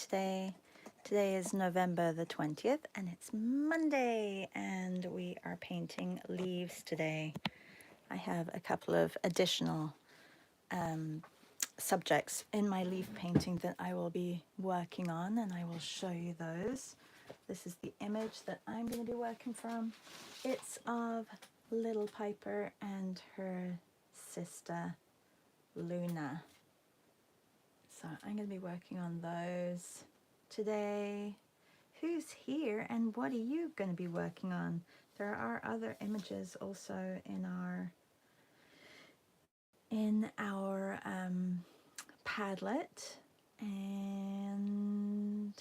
today. Today is November the 20th and it's Monday and we are painting leaves today. I have a couple of additional subjects in my leaf painting that I will be working on, and I will show you those. This is the image that I'm going to be working from. It's of Little Piper and her sister Luna. So I'm going to be working on those today. Who's here and what are you going to be working on? There are other images also in our Padlet, and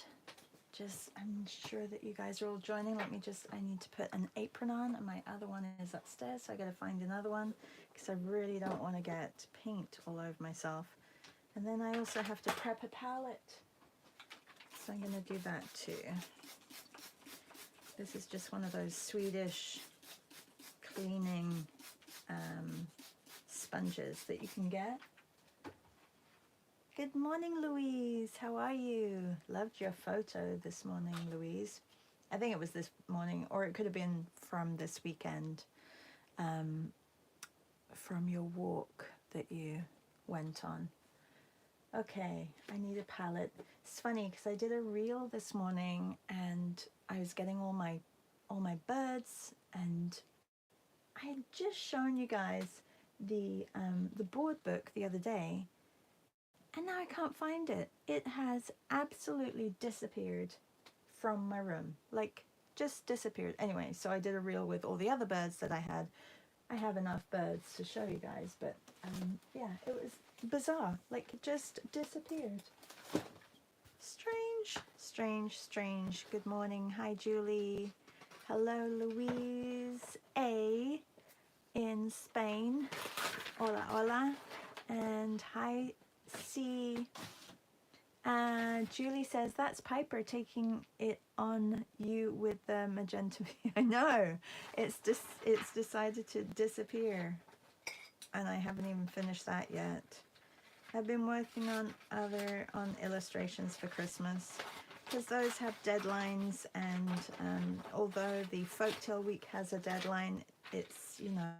just I'm sure that you guys are all joining. I need to put an apron on, and my other one is upstairs, so I gotta find another one because I really don't want to get paint all over myself. And then I also have to prep a palette, so I'm gonna do that too. This is just one of those Swedish cleaning sponges that you can get. Good morning, Louise. How are you? Loved your photo this morning, Louise. I think it was this morning, or it could have been from this weekend, from your walk that you went on. Okay, I need a palette. It's funny because I did a reel this morning and I was getting all my birds, and I had just shown you guys the board book the other day, and now I can't find it. It has absolutely disappeared from my room, like just disappeared. Anyway, so I did a reel with all the other birds that I had. I have enough birds to show you guys, but yeah, it was bizarre, like it just disappeared. Strange, strange, strange. Good morning. Hi, Julie. Hello, Louise A in Spain. Hola, hola. And hi, C. Julie says, that's Piper taking it on you with the magenta. I know. It's decided to disappear. And I haven't even finished that yet. I've been working on illustrations for Christmas, because those have deadlines, and although the Folktale Week has a deadline, it's, you know,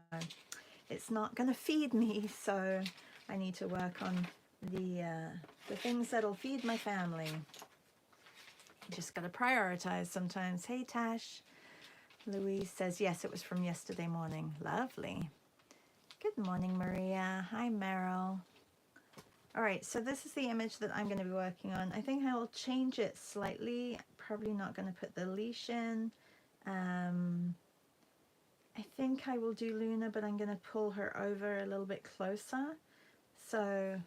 it's not going to feed me, so I need to work on the things that'll feed my family. You just got to prioritize sometimes. Hey, Tash. Louise says, yes, it was from yesterday morning. Lovely. Good morning, Maria. Hi, Meryl. All right, so this is the image that I'm going to be working on. I think I will change it slightly. Probably not going to put the leash in. I think I will do Luna, but I'm going to pull her over a little bit closer. So,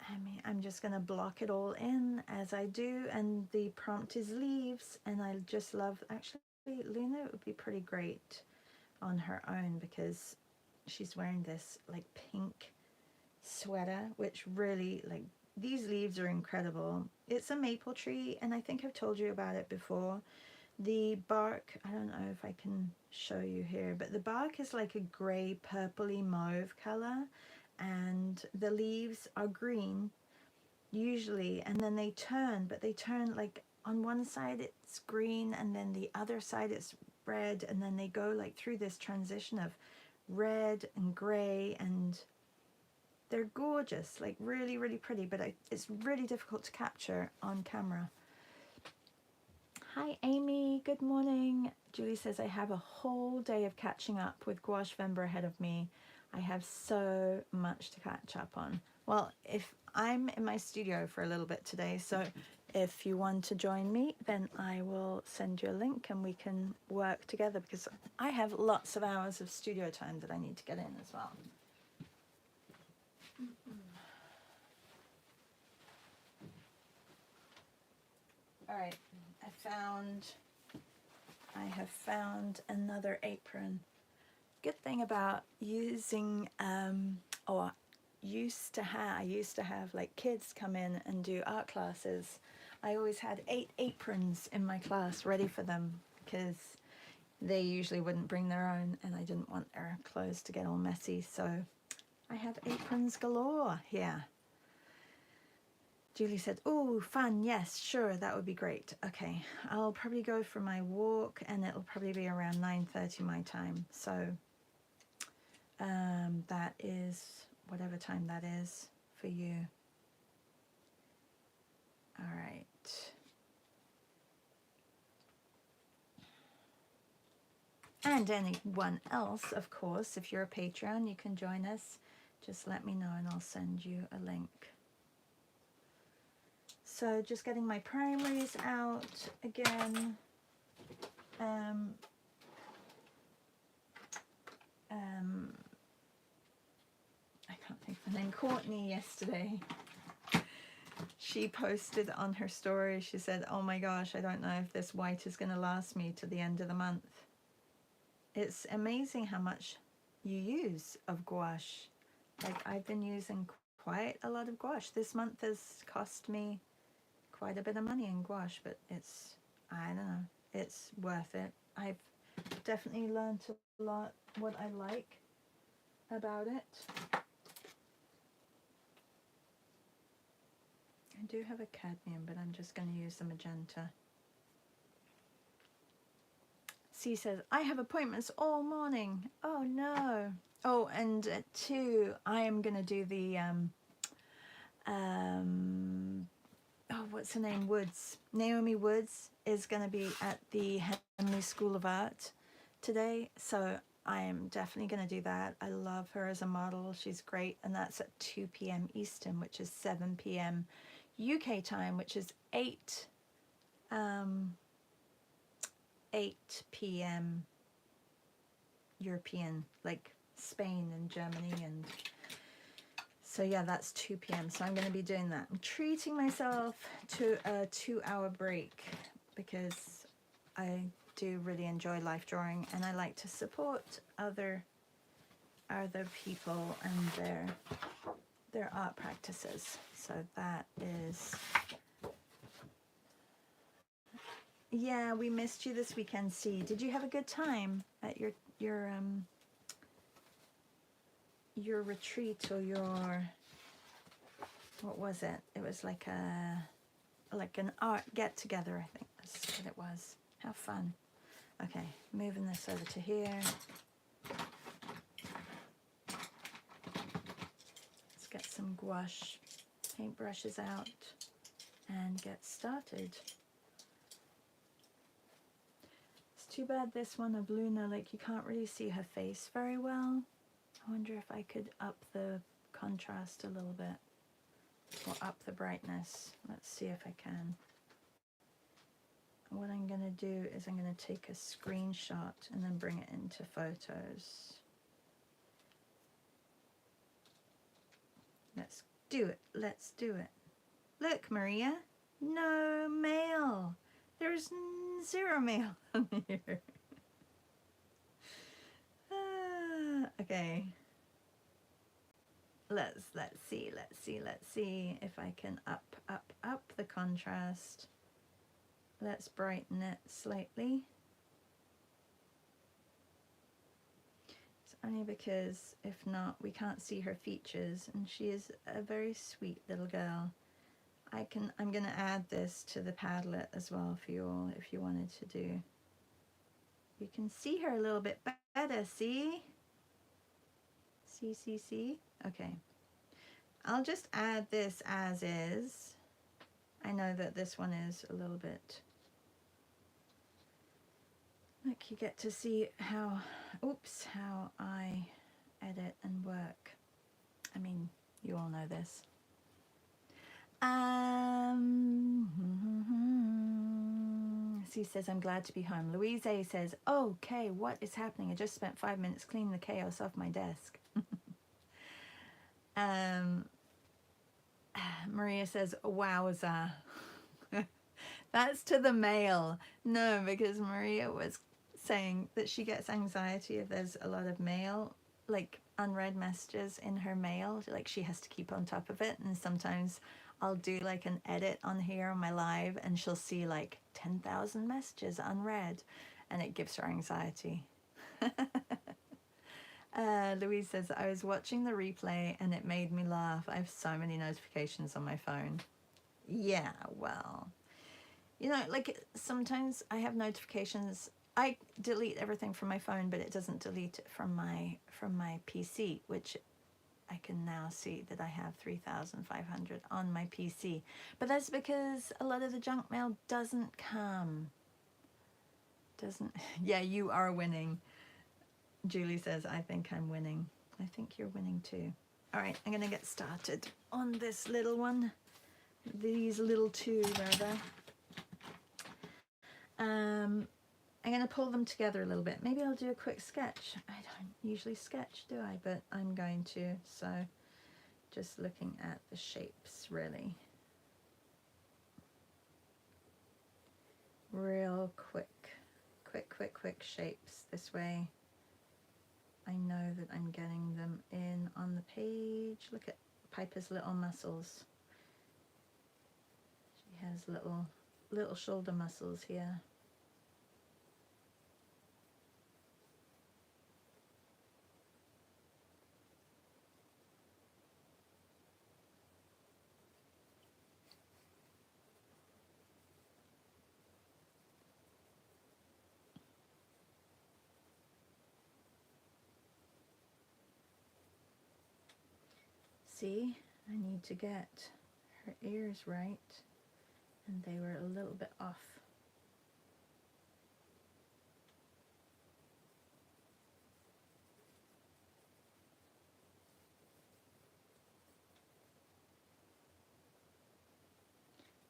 I mean, I'm just going to block it all in as I do, and the prompt is leaves, and I just love, actually, Luna would be pretty great on her own because she's wearing this like pink sweater, which really, like, these leaves are incredible. It's a maple tree, and I think I've told you about it before. The bark, I don't know if I can show you here, but the bark is like a gray purpley mauve color, and the leaves are green usually, and then they turn, but they turn like on one side it's green and then the other side it's red, and then they go like through this transition of red and gray, and they're gorgeous, like really, really pretty, but it's really difficult to capture on camera. Hi, Amy. Good morning. Julie says, I have a whole day of catching up with Gouache Vember ahead of me. I have so much to catch up on. Well, if I'm in my studio for a little bit today, so if you want to join me, then I will send you a link and we can work together, because I have lots of hours of studio time that I need to get in as well. All right, I have found another apron. Good thing about using, I used to have like kids come in and do art classes. I always had 8 aprons in my class ready for them, because they usually wouldn't bring their own, and I didn't want their clothes to get all messy, so I have aprons galore here. Julie said, oh, fun. Yes, sure. That would be great. Okay. I'll probably go for my walk and it'll probably be around 9:30 my time. So that is whatever time that is for you. All right. And anyone else, of course, if you're a Patreon, you can join us. Just let me know and I'll send you a link. So just getting my primaries out again. I can't think of her name. Courtney yesterday. She posted on her story, she said, oh my gosh, I don't know if this white is going to last me to the end of the month. It's amazing how much you use of gouache. Like I've been using quite a lot of gouache. This month has cost me quite a bit of money in gouache, but it's, I don't know, it's worth it. I've definitely learned a lot what I like about it. I do have a cadmium, but I'm just going to use the magenta. C says, I have appointments all morning. Oh no. Oh, and at 2, I am going to do the, oh, what's her name? Woods. Naomi Woods is going to be at the Henley School of Art today. So I am definitely going to do that. I love her as a model. She's great. And that's at 2 p.m. Eastern, which is 7 p.m. UK time, which is 8 p.m. European, like Spain and Germany. And so yeah, that's 2 p.m. So I'm going to be doing that. I'm treating myself to a 2-hour break because I do really enjoy life drawing and I like to support other people and their art practices. So that is, yeah, we missed you this weekend. C, did you have a good time at your retreat or your, what was it? It was like an art get together, I think that's what it was. How fun. Okay, moving this over to here. Let's get some gouache paintbrushes out and get started. It's too bad this one of Luna, like you can't really see her face very well. I wonder if I could up the contrast a little bit or up the brightness. Let's see if I can. What I'm going to do is I'm going to take a screenshot and then bring it into photos. Let's do it. Let's do it. Look, Maria, no mail. There's 0 mail on here. Okay. Let's see if I can up the contrast. Let's brighten it slightly. It's only because if not, we can't see her features, and she is a very sweet little girl. I'm gonna add this to the Padlet as well for you all if you wanted to do. You can see her a little bit better, see? See? Okay. I'll just add this as is. I know that this one is a little bit, like you get to see how, oops, how I edit and work. I mean, you all know this. C says, I'm glad to be home. Louise A says, okay, what is happening? I just spent 5 minutes cleaning the chaos off my desk. Maria says, wowza. That's to the mail. No, because Maria was saying that she gets anxiety if there's a lot of mail, like unread messages in her mail. Like she has to keep on top of it. And sometimes I'll do like an edit on here on my live and she'll see like 10,000 messages unread and it gives her anxiety. Louise says, I was watching the replay and it made me laugh. I have so many notifications on my phone. Yeah, well, you know, like sometimes I have notifications. I delete everything from my phone, but it doesn't delete it from my PC, which I can now see that I have 3,500 on my PC. But that's because a lot of the junk mail doesn't come. Doesn't. Yeah, you are winning. Julie says, I think I'm winning. I think you're winning too. All right, I'm gonna get started on this little one. These little two, rather. I'm gonna pull them together a little bit. Maybe I'll do a quick sketch. I don't usually sketch, do I? But I'm going to, so just looking at the shapes, really. Real quick shapes. This way I know that I'm getting them in on the page. Look at Piper's little muscles. She has little shoulder muscles here. See, I need to get her ears right, and they were a little bit off.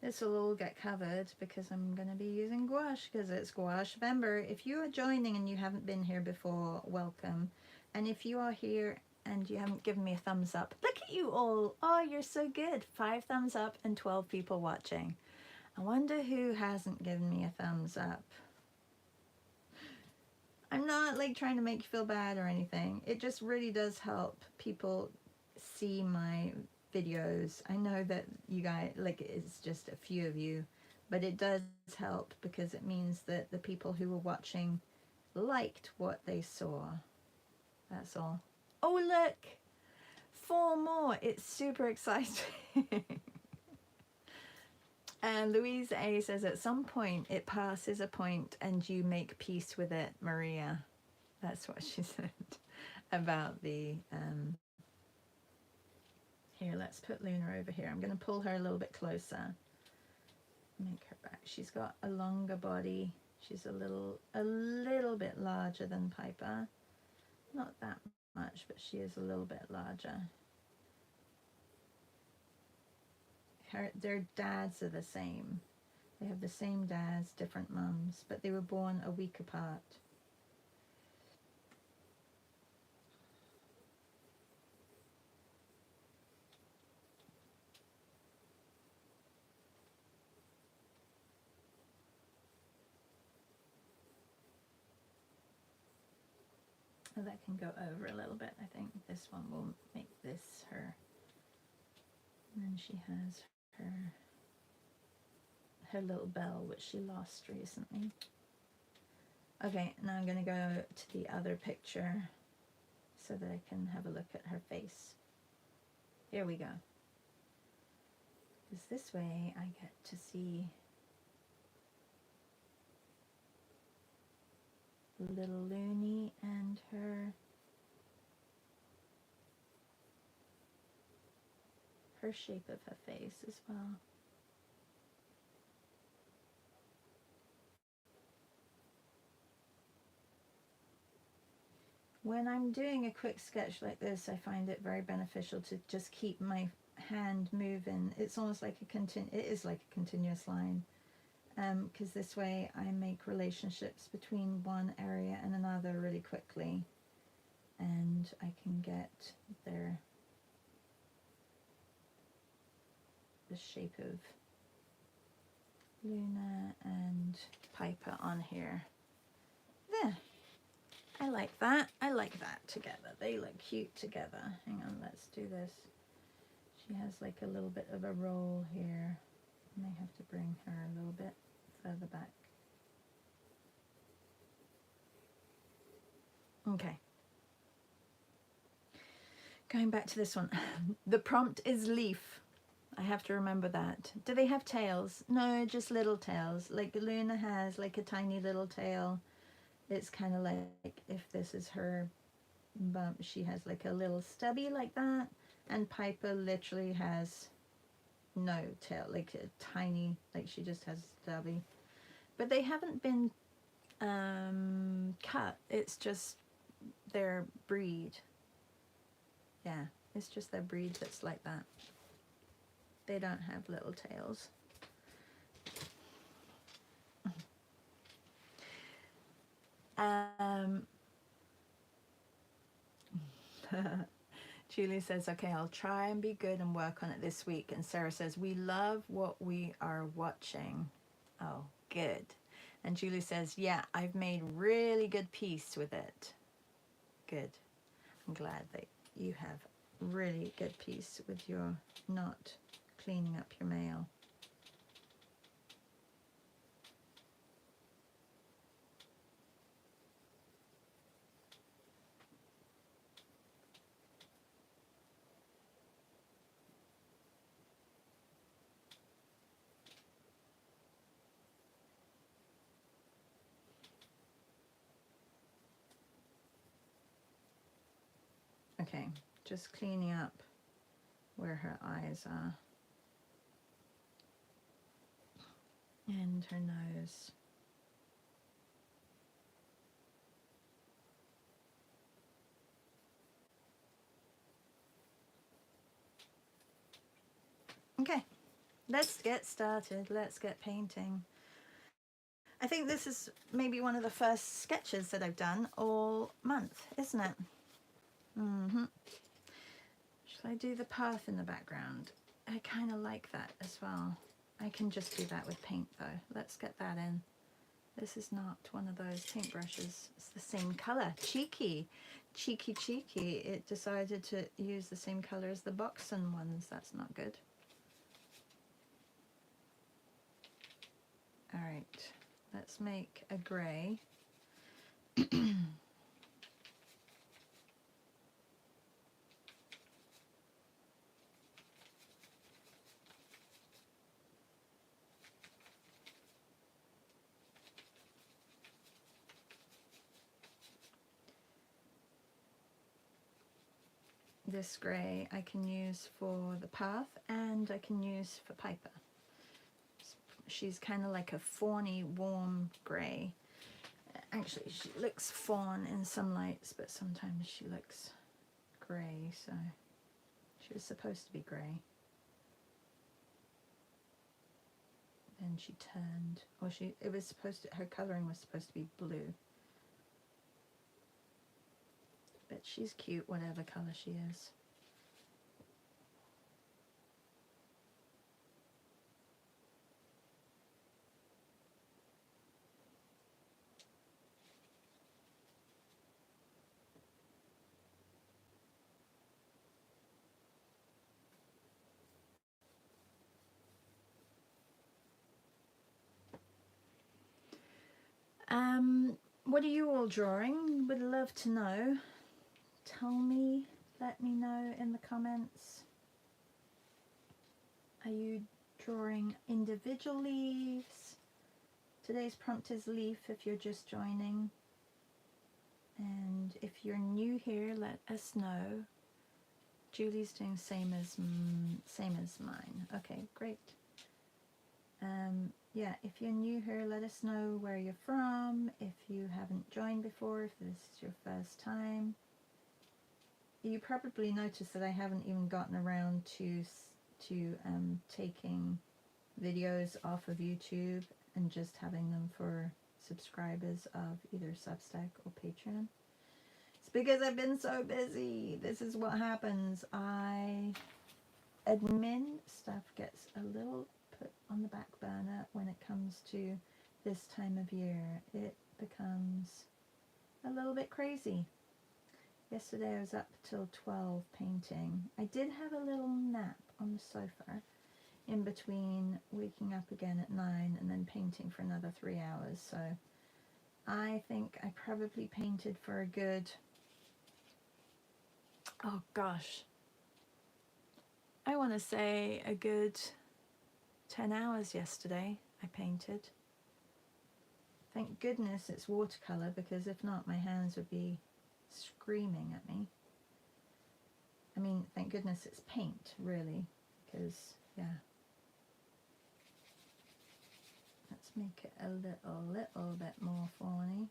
This will all get covered because I'm going to be using gouache, because it's Gouache November. If you are joining and you haven't been here before, welcome. And if you are here and you haven't given me a thumbs up, look at you all. Oh, you're so good. 5 thumbs up and 12 people watching. I wonder who hasn't given me a thumbs up. I'm not like trying to make you feel bad or anything. It just really does help people see my videos. I know that you guys, like, it's just a few of you, but it does help because it means that the people who were watching liked what they saw. That's all. Oh, look! 4 more! It's super exciting. And Louise A says, at some point it passes a point and you make peace with it, Maria. That's what she said about the... Here, let's put Luna over here. I'm going to pull her a little bit closer. Make her back. She's got a longer body. She's a little bit larger than Piper. Not that much, but she is a little bit larger. Their dads are the same. They have the same dads, different mums, but they were born a week apart. Oh, that can go over a little bit. I think this one will make this her. And then she has her little bell, which she lost recently. Okay, now I'm going to go to the other picture so that I can have a look at her face. Here we go. Because this way I get to see little Looney and her shape of her face as well. When I'm doing a quick sketch like this, I find it very beneficial to just keep my hand moving. It's almost like it is like a continuous line, because this way I make relationships between one area and another really quickly, and I can get the shape of Luna and Piper on here. There. I like that. I like that together. They look cute together. Hang on, let's do this. She has like a little bit of a roll here. I may have to bring her a little bit further back. Okay. Going back to this one. The prompt is leaf. I have to remember that. Do they have tails? No, just little tails. Like Luna has like a tiny little tail. It's kind of like if this is her bump, she has like a little stubby like that. And Piper literally has no tail, like a tiny, like she just has stubby. But they haven't been cut. It's just their breed. Yeah, it's just their breed that's like that. They don't have little tails. Julie says, okay, I'll try and be good and work on it this week. And Sarah says, we love what we are watching. Oh, good. And Julie says, yeah, I've made really good peace with it. Good. I'm glad that you have really good peace with your not cleaning up your mail. Okay, just cleaning up where her eyes are and her nose. Okay, let's get started. Let's get painting. I think this is maybe one of the first sketches that I've done all month, isn't it? Shall I do the path in the background? I kind of like that as well. I can just do that with paint though. Let's get that in. This is not one of those paintbrushes. It's the same color. Cheeky. Cheeky, cheeky. It decided to use the same color as the Boxen ones. That's not good. All right. Let's make a gray. This grey I can use for the path and I can use for Piper. She's kind of like a fawny, warm grey. Actually, she looks fawn in some lights, but sometimes she looks grey, so she was supposed to be grey. Then she turned, or it was supposed to, her colouring was supposed to be blue. But she's cute, whatever colour she is. What are you all drawing? Would love to know. Tell me, let me know in the comments. Are you drawing individual leaves? Today's prompt is leaf if you're just joining. And if you're new here, let us know. Julie's doing same as mine. Okay, great. Yeah, if you're new here, let us know where you're from. If you haven't joined before, if this is your first time. You probably noticed that I haven't even gotten around to taking videos off of YouTube and just having them for subscribers of either Substack or Patreon. It's because I've been so busy. This is what happens. Admin stuff gets a little put on the back burner when it comes to this time of year. It becomes a little bit crazy. Yesterday I was up till 12 painting. I did have a little nap on the sofa in between waking up again at 9 and then painting for another 3 hours. So I think I probably painted for a good, oh gosh, I want to say a good 10 hours yesterday I painted. Thank goodness it's watercolor, because if not my hands would be screaming at me. I mean, thank goodness it's paint, really, because, yeah. Let's make it a little bit more fawny.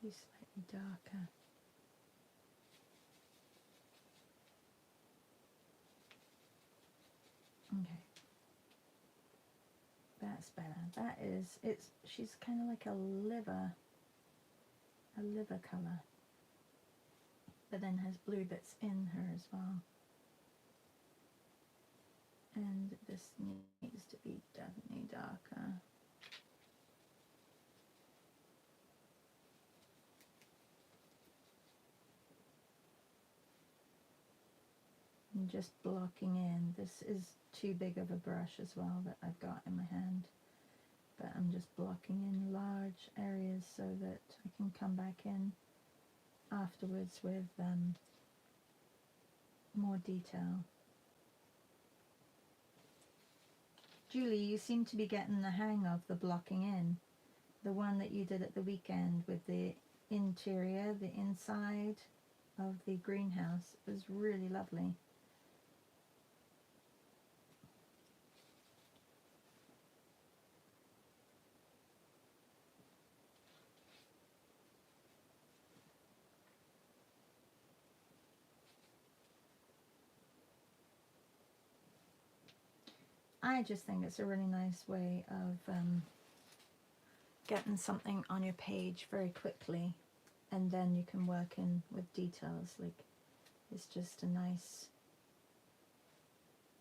Be slightly darker. Okay, that's better. That is, she's kind of like a liver color, but then has blue bits in her as well. And this needs to be definitely darker. And just blocking in. This is too big of a brush as well that I've got in my hand, but I'm just blocking in large areas so that I can come back in afterwards with more detail. Julie, you seem to be getting the hang of the blocking in. The one that you did at the weekend with the interior, the inside of the greenhouse, was really lovely. I just think it's a really nice way of getting something on your page very quickly, and then you can work in with details. Like, it's just a nice,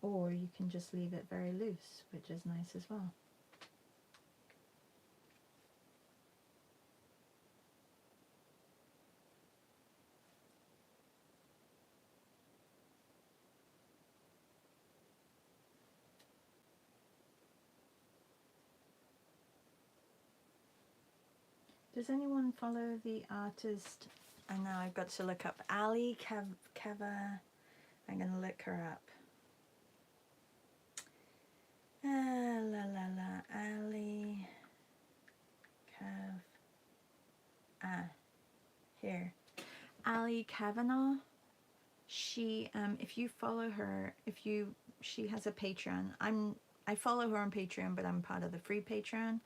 or you can just leave it very loose, which is nice as well. Does anyone follow the artist? And now I've got to look up Ali Kava. I'm going to look her up. Ali here. Ali Kavanaugh. She, if you follow her, she has a Patreon. I follow her on Patreon, but I'm part of the free Patreon,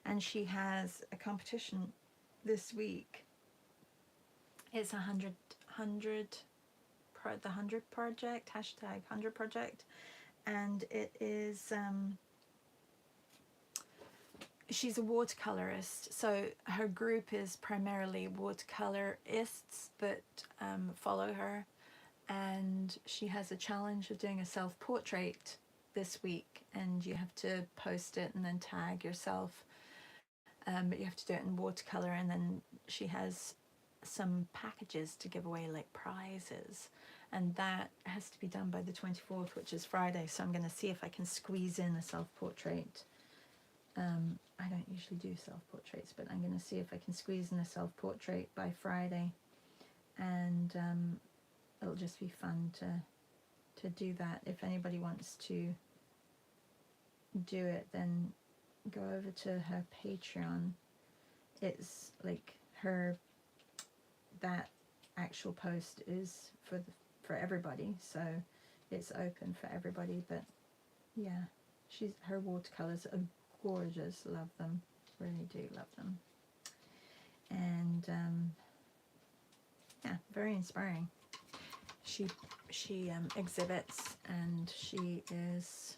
and she has a competition this week. It's the 100 project, hashtag 100 project, and it is she's a watercolorist, so her group is primarily watercolorists that follow her, and she has a challenge of doing a self-portrait this week, and you have to post it and then tag yourself, but you have to do it in watercolor, and then she has some packages to give away, like prizes, and that has to be done by the 24th, which is Friday. So I'm going to see if I can squeeze in a self-portrait. I don't usually do self-portraits, but I'm going to see if I can squeeze in a self-portrait by Friday, and it'll just be fun to do that. If anybody wants to do it, then go over to her Patreon. It's like that actual post is for everybody, so it's open for everybody. But yeah, her watercolors are gorgeous. Love them, really do love them. And yeah, very inspiring. She exhibits, and she is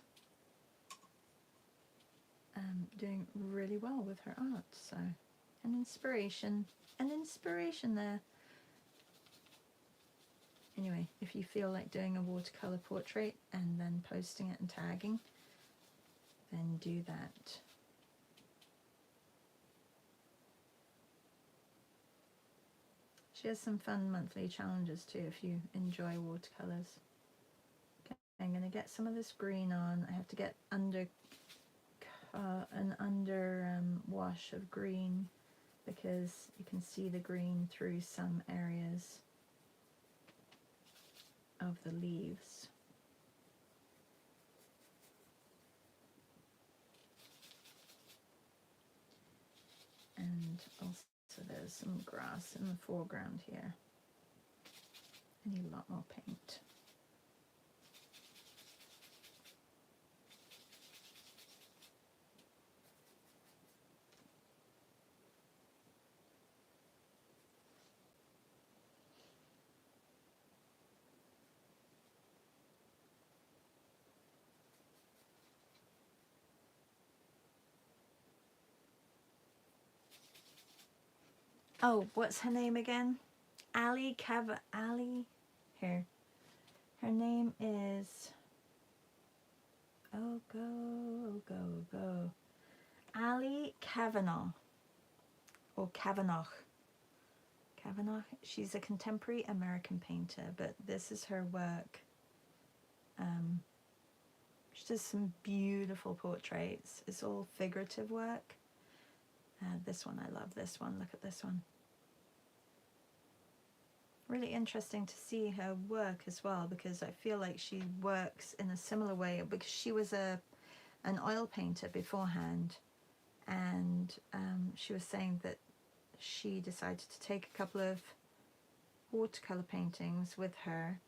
doing really well with her art. So an inspiration there. Anyway, if you feel like doing a watercolor portrait and then posting it and tagging, then do that. She has some fun monthly challenges too if you enjoy watercolors. Okay, I'm going to get some of this green on. I have to get under an under wash of green because you can see the green through some areas of the leaves. And also there's some grass in the foreground here. I need a lot more paint. Oh, what's her name again? Ali here. Her name is, oh go. Ali Kavanaugh, or Kavanaugh. Kavanaugh. She's a contemporary American painter, but this is her work. She does some beautiful portraits. It's all figurative work. This one, I love this one. Look at this one. Really interesting to see her work as well, because I feel like she works in a similar way, because she was an oil painter beforehand, and she was saying that she decided to take a couple of watercolor paintings with her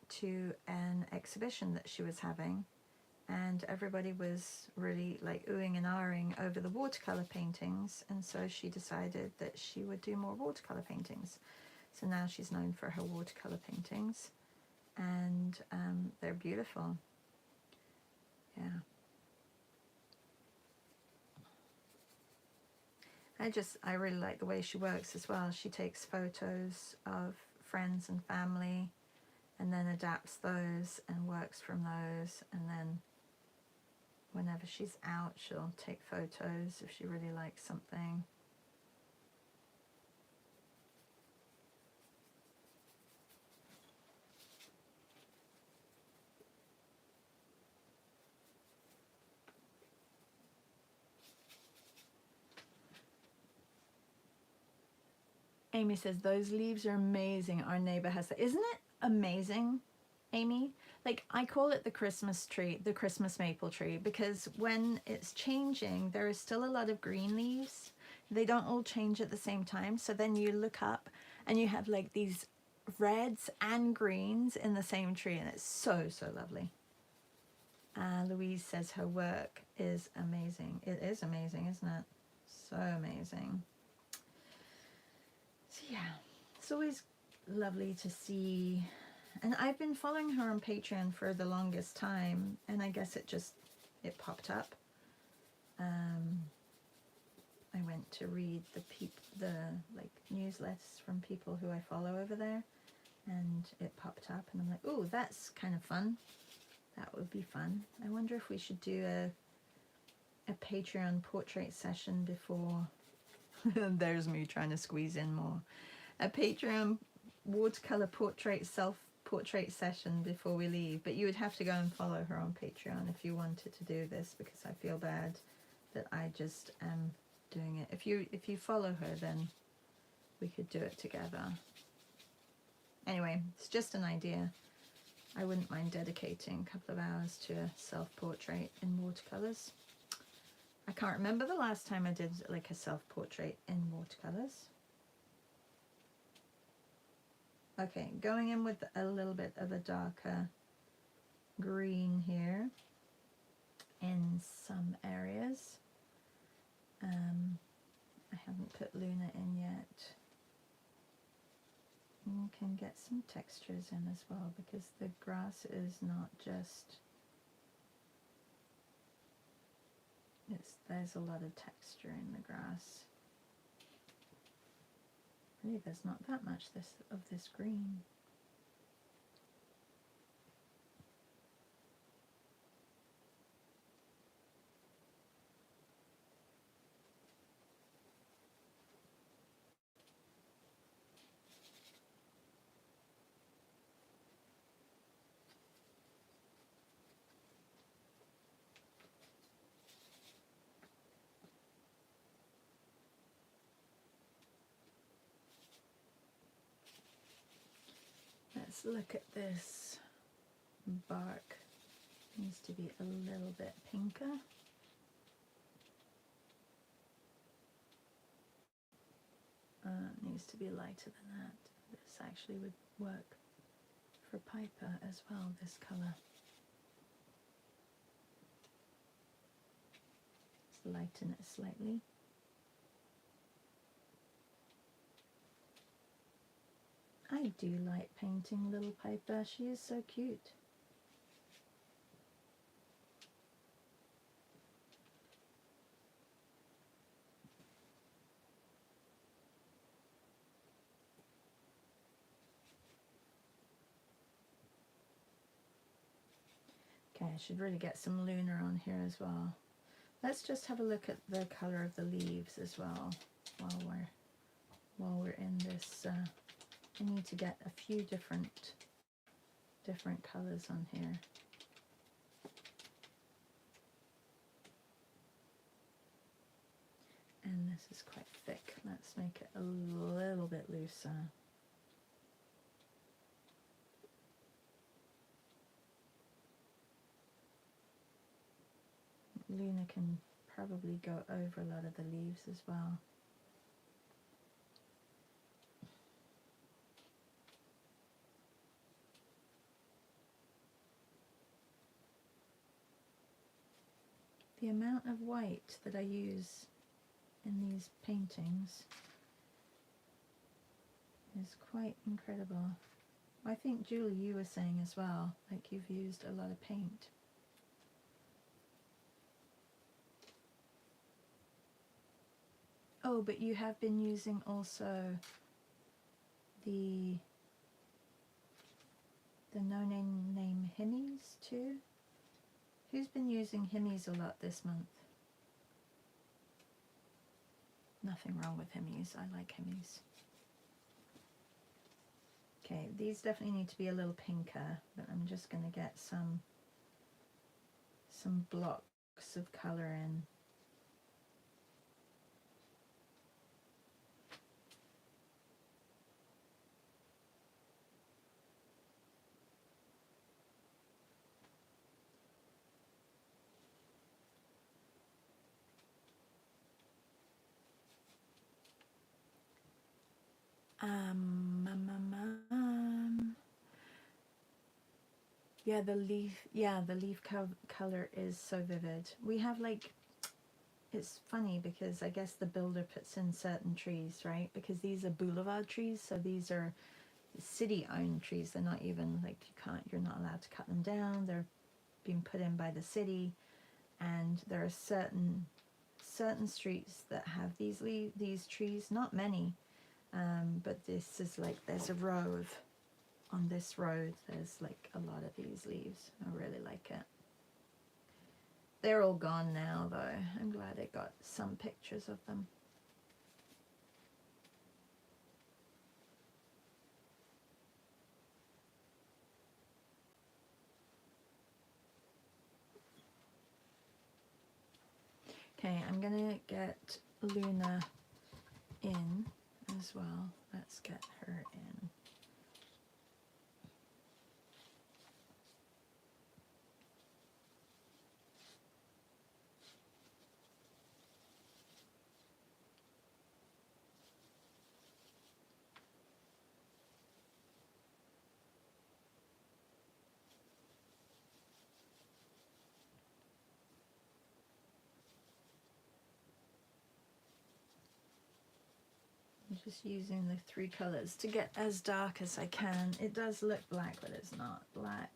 to an exhibition that she was having, and everybody was really like oohing and ahhing over the watercolor paintings, and so she decided that she would do more watercolor paintings. So now she's known for her watercolor paintings, and they're beautiful. Yeah. I really like the way she works as well. She takes photos of friends and family and then adapts those and works from those, and then whenever she's out she'll take photos if she really likes something. Amy says, those leaves are amazing. Our neighbor has that. Isn't it amazing, Amy? Like, I call it the Christmas tree, the Christmas maple tree, because when it's changing, there is still a lot of green leaves. They don't all change at the same time. So then you look up and you have like these reds and greens in the same tree, and it's so, so lovely. Louise says her work is amazing. It is amazing, isn't it? So amazing. So yeah, it's always lovely to see. And I've been following her on Patreon for the longest time, and I guess it popped up. I went to read the like newsletters from people who I follow over there, and it popped up, and I'm like, oh, that's kind of fun. That would be fun. I wonder if we should do a Patreon portrait session before. There's me trying to squeeze in more. A Patreon watercolor self-portrait session before we leave, but you would have to go and follow her on Patreon if you wanted to do this, because I feel bad that I just am doing it. If you follow her, then we could do it together. Anyway, it's just an idea. I wouldn't mind dedicating a couple of hours to a self-portrait in watercolors. I can't remember the last time I did like a self-portrait in watercolors. Okay, going in with a little bit of a darker green here in some areas. I haven't put Luna in yet. You can get some textures in as well, because the grass is not just, there's a lot of texture in the grass. Really, there's not that much of this green. Let's look at this bark. Needs to be a little bit pinker. Needs to be lighter than that. This actually would work for Piper as well, this colour. Let's lighten it slightly. I do like painting little Piper. She is so cute. Okay, I should really get some lunar on here as well. Let's just have a look at the color of the leaves as well while we're in this. I need to get a few different colors on here. And this is quite thick. Let's make it a little bit looser. Luna can probably go over a lot of the leaves as well. The amount of white that I use in these paintings is quite incredible. I think, Julie, you were saying as well, like you've used a lot of paint. Oh, but you have been using also the no-name Himmies too? Who's been using Himmies a lot this month? Nothing wrong with Himmies. I like Himmies. Okay, these definitely need to be a little pinker, but I'm just going to get some blocks of colour in. Yeah, the leaf color is so vivid. We have like, it's funny because I guess the builder puts in certain trees, right? Because these are boulevard trees, so these are city-owned trees. They're not even like, you're not allowed to cut them down. They're being put in by the city, and there are certain streets that have these trees. Not many, but this is like, there's a row of. On this road, there's like a lot of these leaves. I really like it. They're all gone now, though. I'm glad I got some pictures of them. Okay, I'm gonna get Luna in as well. Let's get her in. I'm just using the 3 colors to get as dark as I can. It does look black, but it's not black.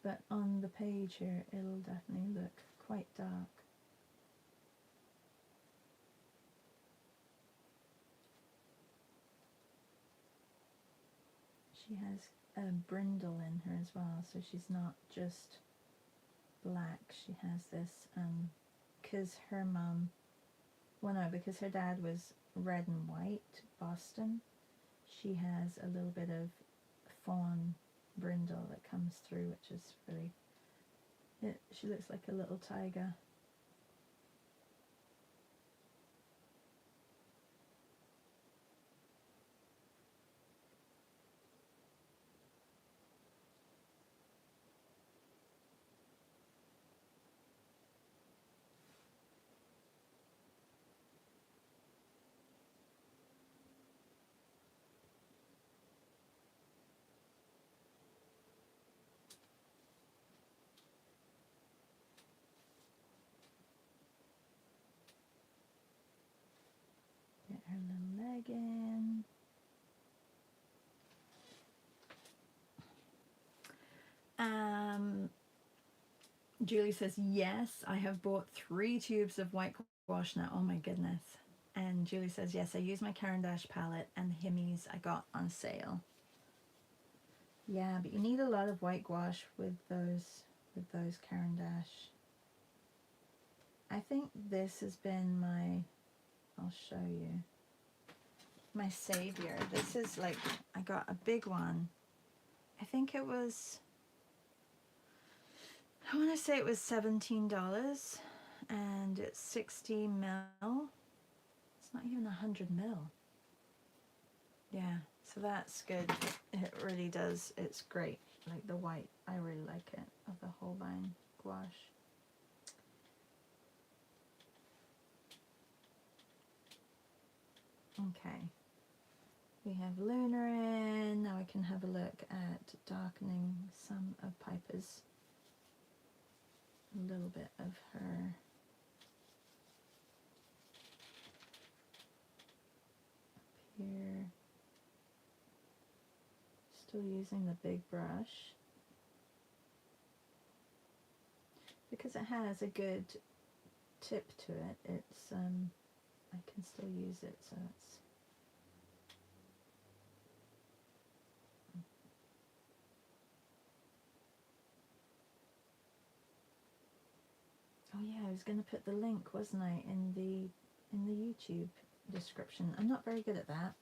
But on the page here, it'll definitely look quite dark. She has a brindle in her as well, so she's not just black. She has this, because her mum, well no, because her dad was red and white, Boston, she has a little bit of fawn brindle that comes through, which is really, she looks like a little tiger. again. Julie says, yes, I have bought 3 tubes of whitewash now. Oh my goodness. And Julie says, yes, I use my Caran d'Ache palette and the Himmies I got on sale. Yeah, but you need a lot of whitewash with those Caran d'Ache. I think this has been my, I'll show you, my savior. This is like, I got a big one. I think it was, I want to say it was $17 and it's 60 mil. It's not even 100 mil. Yeah, so that's good. It really does. It's great. Like the white, I really like it, of the Holbein gouache. Okay. We have Lunar in. Now I can have a look at darkening some of Piper's. A little bit of her. Up here. Still using the big brush. Because it has a good tip to it, it's I can still use it, so it's oh yeah, I was going to put the link, wasn't I, in the YouTube description. I'm not very good at that,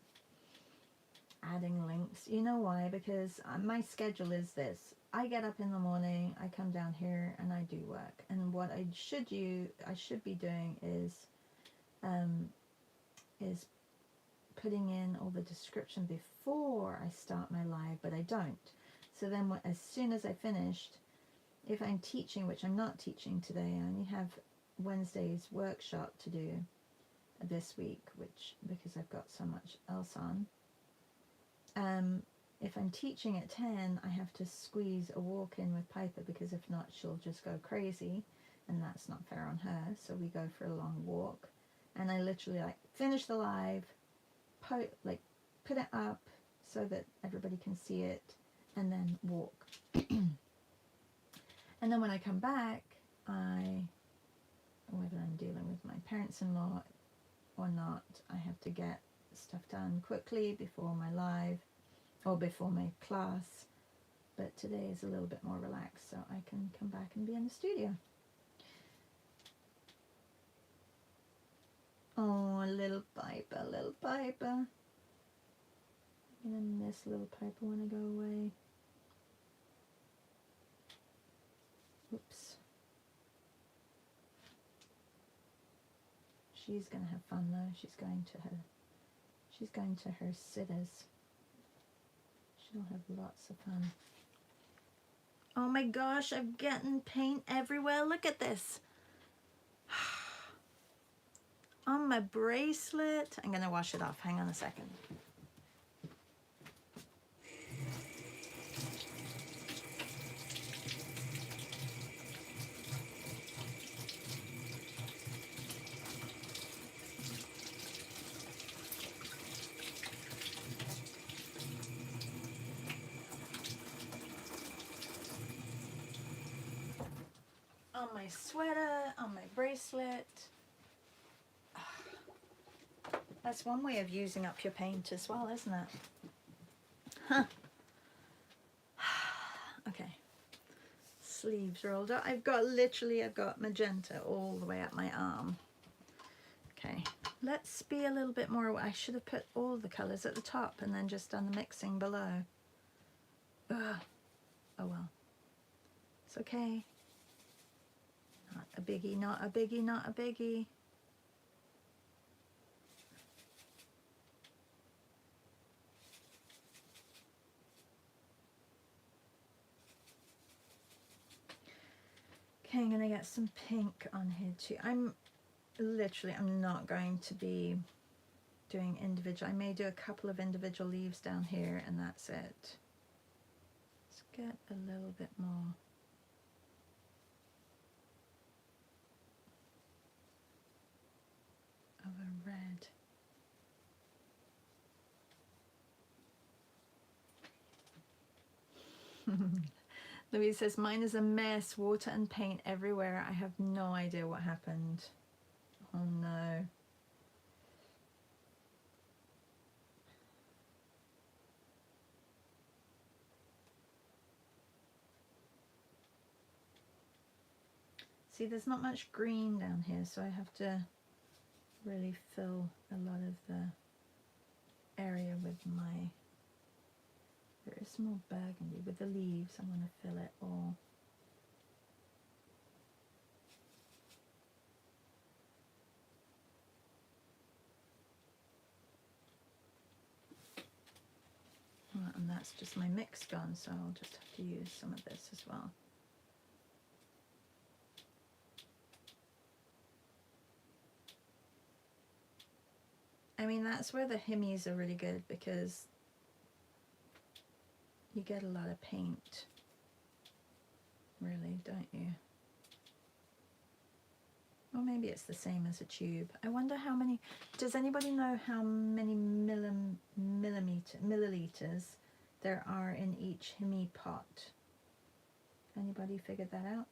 adding links. You know why? Because my schedule is this. I get up in the morning, I come down here and I do work, and what I should be doing is putting in all the description before I start my live, but I don't. So then as soon as I finished, if I'm teaching, which I'm not teaching today, I only have Wednesday's workshop to do this week, which because I've got so much else on. If I'm teaching at 10, I have to squeeze a walk in with Piper, because if not, she'll just go crazy, and that's not fair on her. So we go for a long walk, and I literally like finish the live, put it up so that everybody can see it, and then walk. And then when I come back, whether I'm dealing with my parents-in-law or not, I have to get stuff done quickly before my live or before my class. But today is a little bit more relaxed, so I can come back and be in the studio. Oh, little Piper, little Piper. I'm gonna miss little Piper when I go away. Oops. She's gonna have fun though. She's going to her sitters. She'll have lots of fun. Oh my gosh, I'm getting paint everywhere. Look at this. On my bracelet. I'm gonna wash it off. Hang on a second. On my sweater, on my bracelet. That's one way of using up your paint as well, isn't it? Huh. Okay. Sleeves rolled up. I've got magenta all the way up my arm. Okay. Let's be a little bit more. I should have put all the colours at the top and then just done the mixing below. Ugh. Oh well. It's okay. Not a biggie, not a biggie, not a biggie. Okay, I'm gonna get some pink on here too. I'm not going to be doing individual. I may do a couple of individual leaves down here and that's it. Let's get a little bit more. Of a red. Louise says, mine is a mess, water and paint everywhere. I have no idea what happened. Oh no. See, there's not much green down here, so I have to really fill a lot of the area with my very small burgundy. With the leaves, I'm going to fill it all. And that's just my mix gone, so I'll just have to use some of this as well. I mean, that's where the Himmies are really good, because you get a lot of paint, really, don't you? Or maybe it's the same as a tube. I wonder how many, does anybody know how many milliliters there are in each Himmy pot? Anybody figured that out?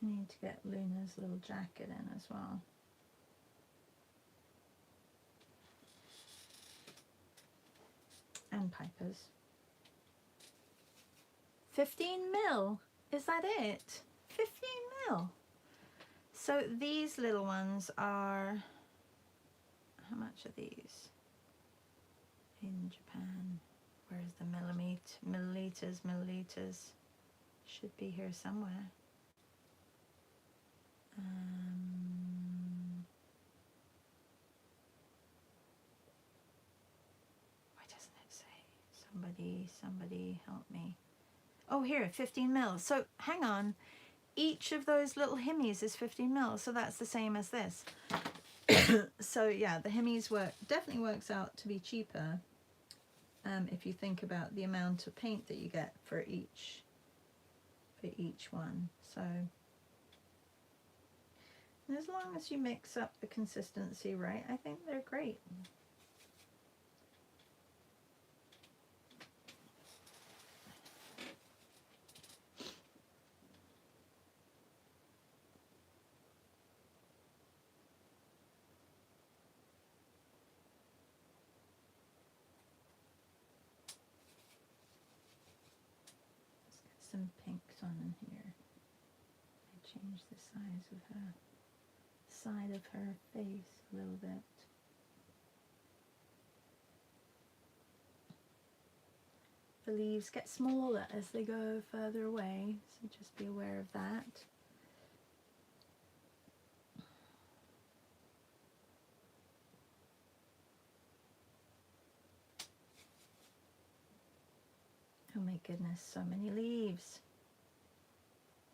I need to get Luna's little jacket in as well. And Piper's. 15 mil? Is that it? 15 mil? So these little ones are, how much are these? In Japan. Where's the milliliters? Milliliters. Should be here somewhere. Why doesn't it say? Somebody help me. Oh, here, 15 mil. So hang on. Each of those little Himmies is 15 mil, so that's the same as this. So yeah, the Himmies definitely works out to be cheaper if you think about the amount of paint that you get for each one. So as long as you mix up the consistency right, I think they're great. Some pinks on in here. I changed the side of her face a little bit. The leaves get smaller as they go further away, so just be aware of that. Oh my goodness, so many leaves.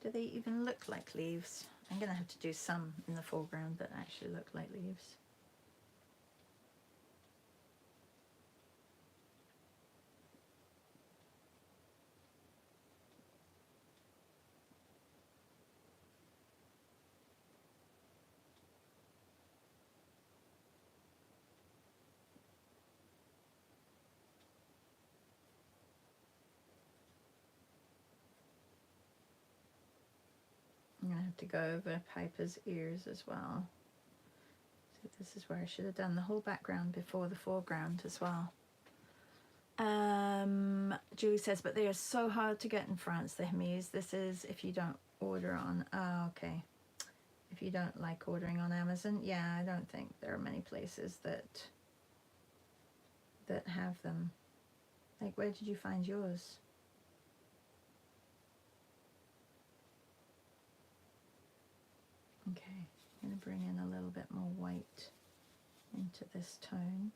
Do they even look like leaves? I'm going to have to do some in the foreground that actually look like leaves. I'm going to have to go over Piper's ears as well. So this is where I should have done the whole background before the foreground as well. Julie says, but they are so hard to get in France, the Himmies. This is if you don't order on, oh, okay. If you don't like ordering on Amazon, yeah, I don't think there are many places that have them. Like, where did you find yours? Okay, I'm going to bring in a little bit more white into this tone.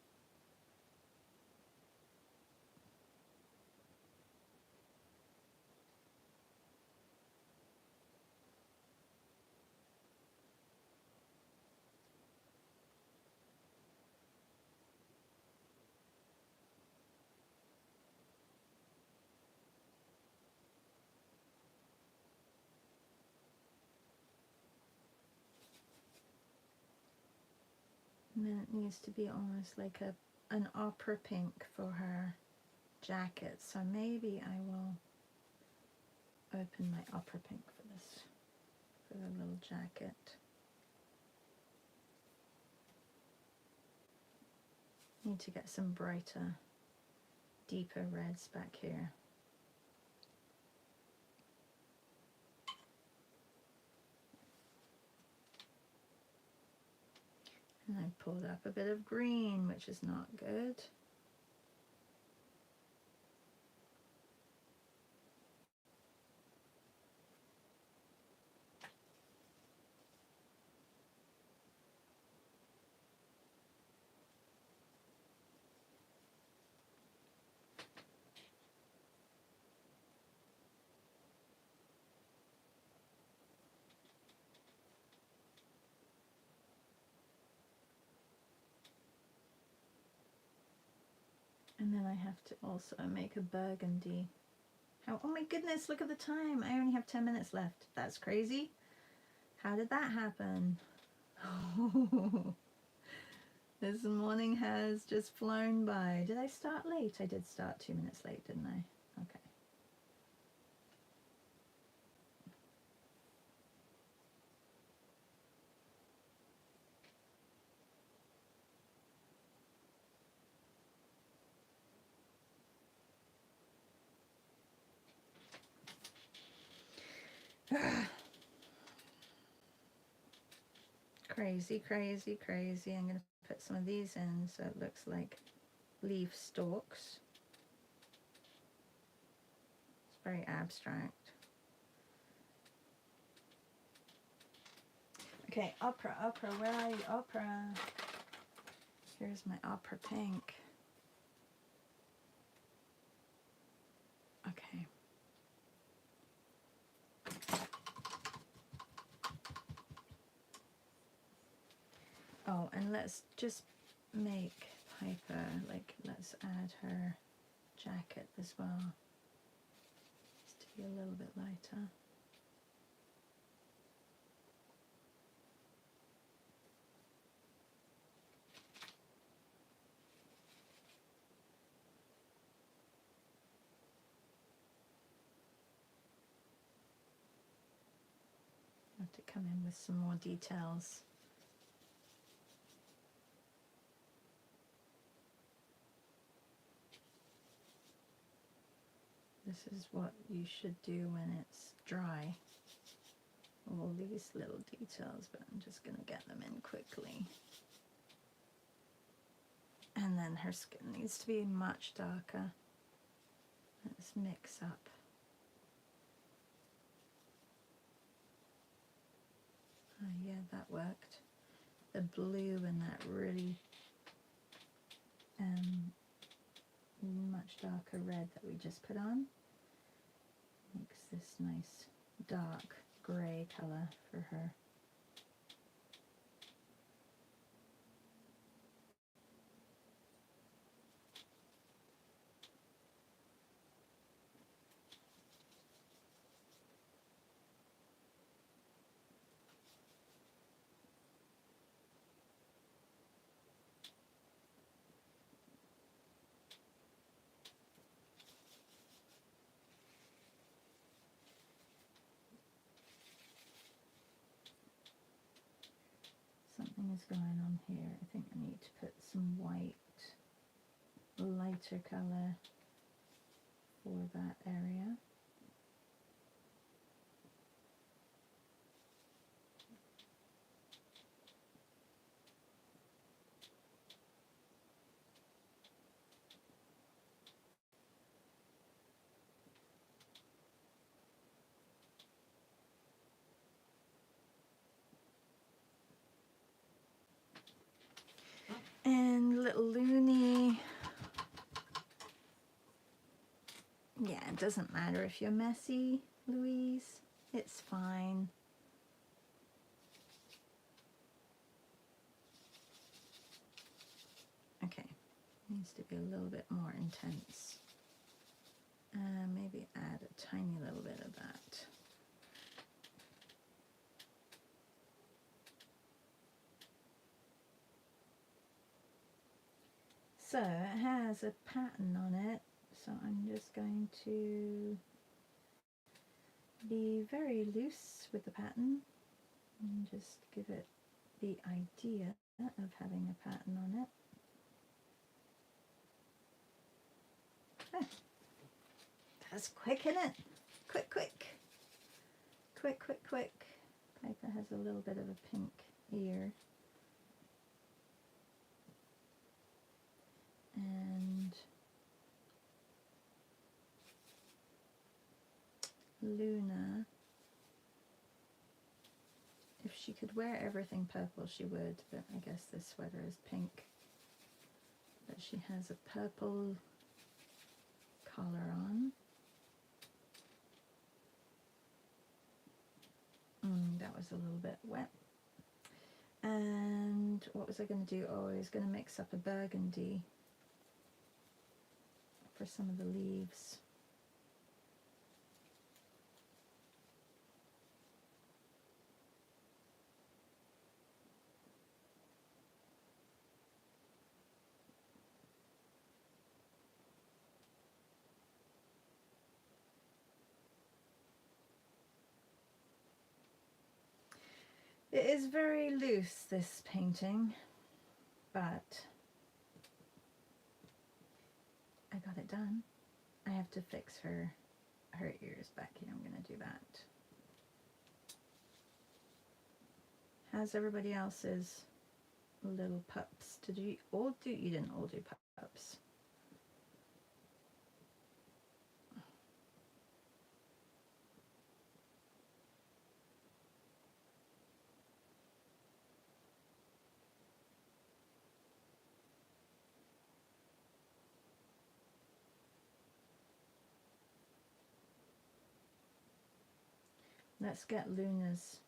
And then it needs to be almost like an opera pink for her jacket. So maybe I will open my opera pink for this, for the little jacket. Need to get some brighter, deeper reds back here. And I pulled up a bit of green, which is not good. And then I have to also make a burgundy. Oh my goodness, look at the time. I only have 10 minutes left. That's crazy. How did that happen? This morning has just flown by. Did I start late? I did start 2 minutes late, didn't I? Okay. Crazy, crazy, crazy. I'm going to put some of these in so it looks like leaf stalks. It's very abstract. Okay, opera, opera, where are you, opera? Here's my opera pink. Okay. Oh, and let's just make Piper, like, let's add her jacket as well, just to be a little bit lighter. I have to come in with some more details. This is what you should do when it's dry. All these little details, but I'm just going to get them in quickly. And then her skin needs to be much darker. Let's mix up. Oh yeah, that worked. The blue and that really much darker red that we just put on makes this nice dark grey colour for her. Something is going on here. I think I need to put some white, lighter colour for that area. It doesn't matter if you're messy, Louise. It's fine. Okay, needs to be a little bit more intense. Maybe add a tiny little bit of that. So it has a pattern on it, so I'm just going to be very loose with the pattern and just give it the idea of having a pattern on it. Oh, that's quick, isn't it? Quick, quick. Quick, quick, quick. Piper has a little bit of a pink ear. And Luna, if she could wear everything purple she would, but I guess this sweater is pink. But she has a purple collar on. That was a little bit wet. And what was I going to do? Oh, I was going to mix up a burgundy for some of the leaves. It is very loose, this painting, but I got it done. I have to fix her ears back here. I'm going to do that. How's everybody else's little pups? Did you all do? You didn't all do pups. Let's get Luna's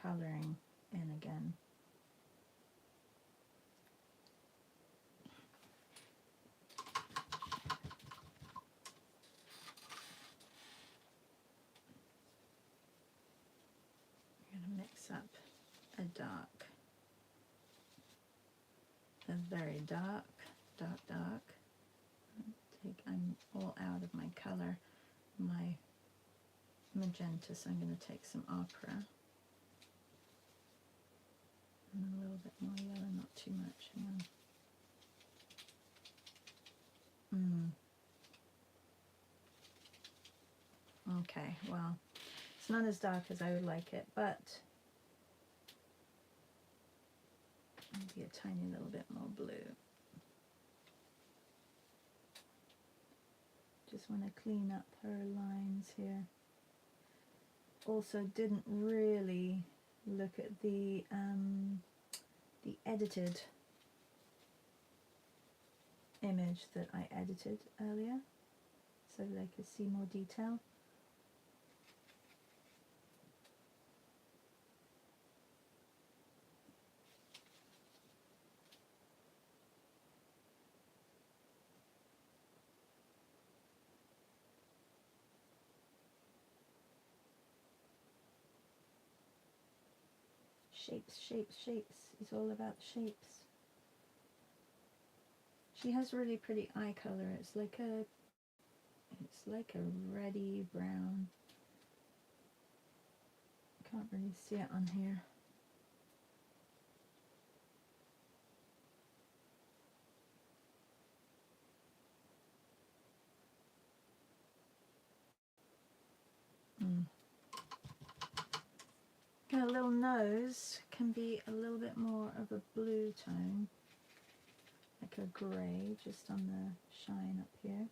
colouring in again. I'm going to mix up a dark, a very dark, dark. I'm all out of my colour, my magenta, so I'm going to take some ochre and a little bit more yellow, not too much. Hang on. Okay, well, it's not as dark as I would like it, but maybe a tiny little bit more blue. Just want to clean up her lines here. Also, didn't really look at the edited image that I edited earlier, so that I could see more detail. Shapes, shapes, shapes. It's all about shapes. She has really pretty eye color. It's like a reddy brown. Can't really see it on here. Her little nose can be a little bit more of a blue tone, like a grey, just on the shine up here,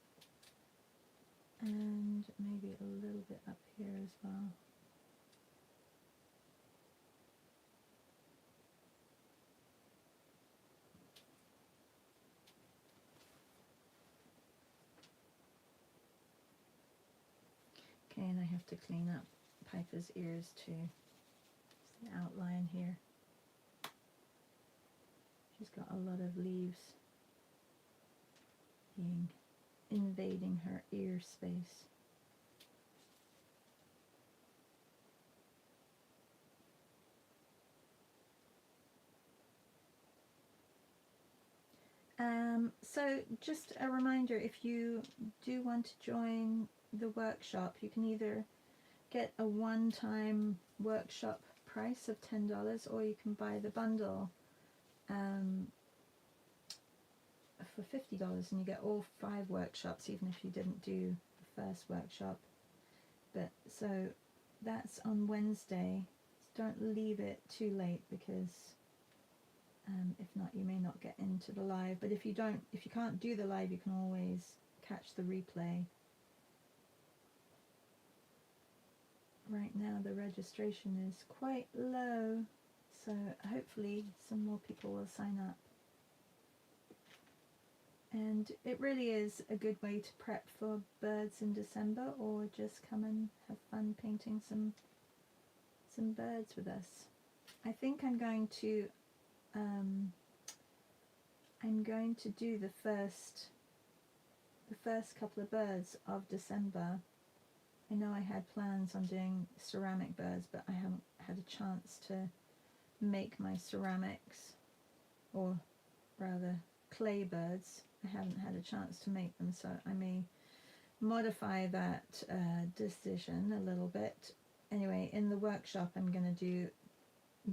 and maybe a little bit up here as well. Okay, and I have to clean up Piper's ears too. It's the outline here. She's got a lot of leaves invading her ear space. So just a reminder, if you do want to join the workshop, you can either get a one-time workshop price of $10, or you can buy the bundle for $50 and you get all 5 workshops, even if you didn't do the first workshop. But so that's on Wednesday. Don't leave it too late, because if not, you may not get into the live. But if you can't do the live, you can always catch the replay. Right now the registration is quite low, so hopefully some more people will sign up. And it really is a good way to prep for birds in December, or just come and have fun painting some birds with us. I think I'm going to do the first couple of birds of December. I know I had plans on doing ceramic birds, but I haven't had a chance to make my ceramics, or rather clay birds. I haven't had a chance to make them, so I may modify that decision a little bit. Anyway, in the workshop I'm going to do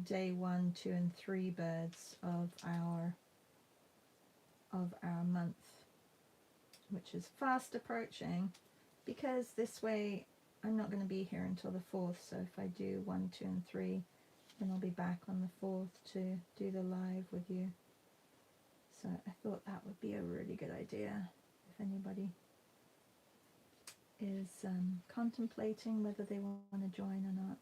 day 1, 2 and 3 birds of our month, which is fast approaching, because this way I'm not going to be here until the 4th, so if I do 1, 2 and 3, then I'll be back on the 4th to do the live with you. So I thought that would be a really good idea if anybody is contemplating whether they want to join or not.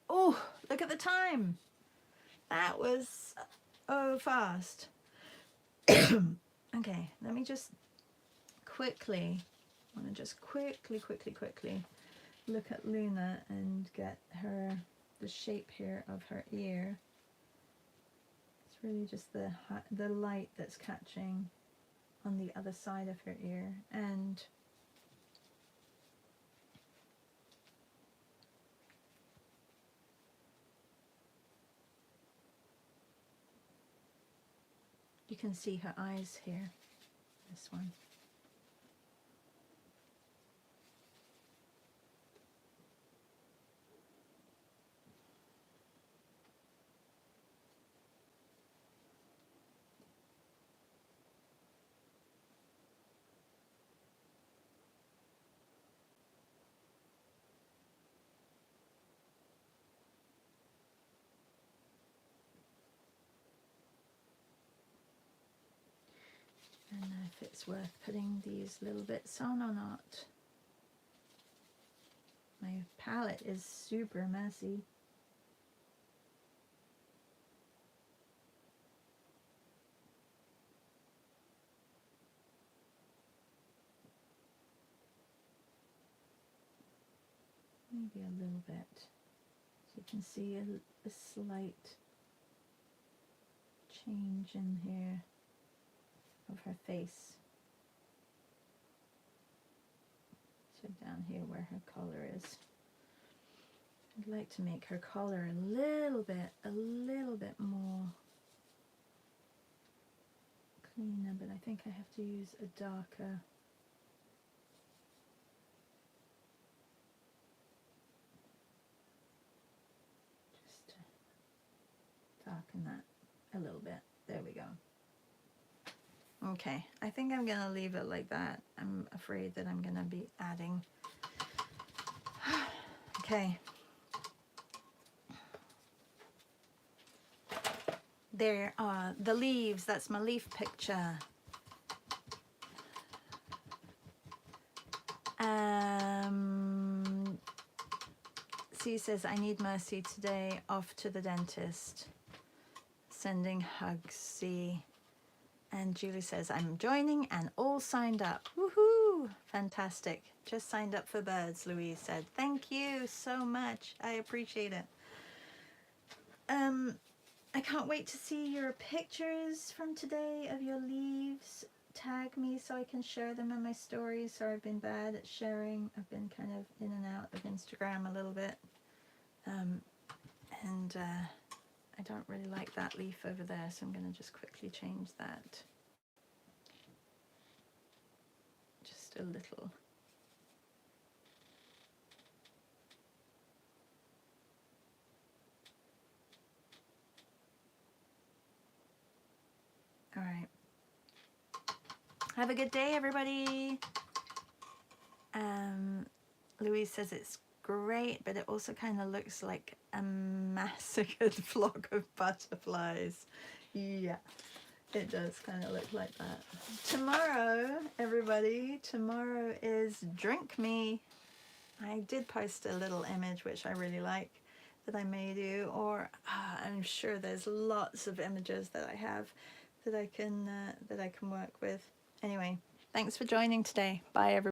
Oh, look at the time! That was fast. Okay, let me just quickly look at Luna and get the shape here of her ear. It's really just the light that's catching on the other side of her ear, and you can see her eyes here, this one. I don't know if it's worth putting these little bits on or not. My palette is super messy. Maybe a little bit, so you can see a slight change in here of her face. So down here where her collar is, I'd like to make her collar a little bit more cleaner, but I think I have to use a darker just to darken that a little bit. There we go. Okay, I think I'm gonna leave it like that. I'm afraid that I'm gonna be adding. Okay. There are the leaves. That's my leaf picture. C says, I need Mercy today, off to the dentist. Sending hugs, C. And Julie says, I'm joining and all signed up. Woohoo! Fantastic. Just signed up for birds, Louise said. Thank you so much. I appreciate it. I can't wait to see your pictures from today of your leaves. Tag me so I can share them in my stories. Sorry, I've been bad at sharing. I've been kind of in and out of Instagram a little bit. I don't really like that leaf over there, so I'm going to just quickly change that. Just a little. All right. Have a good day, everybody. Louise says it's great, but it also kind of looks like a massacred flock of butterflies. Yeah, it does kind of look like that. Tomorrow, everybody, tomorrow is Drink Me. I did post a little image which I really like that I may do, or I'm sure there's lots of images that I have that I can work with. Anyway, thanks for joining today. Bye, everybody.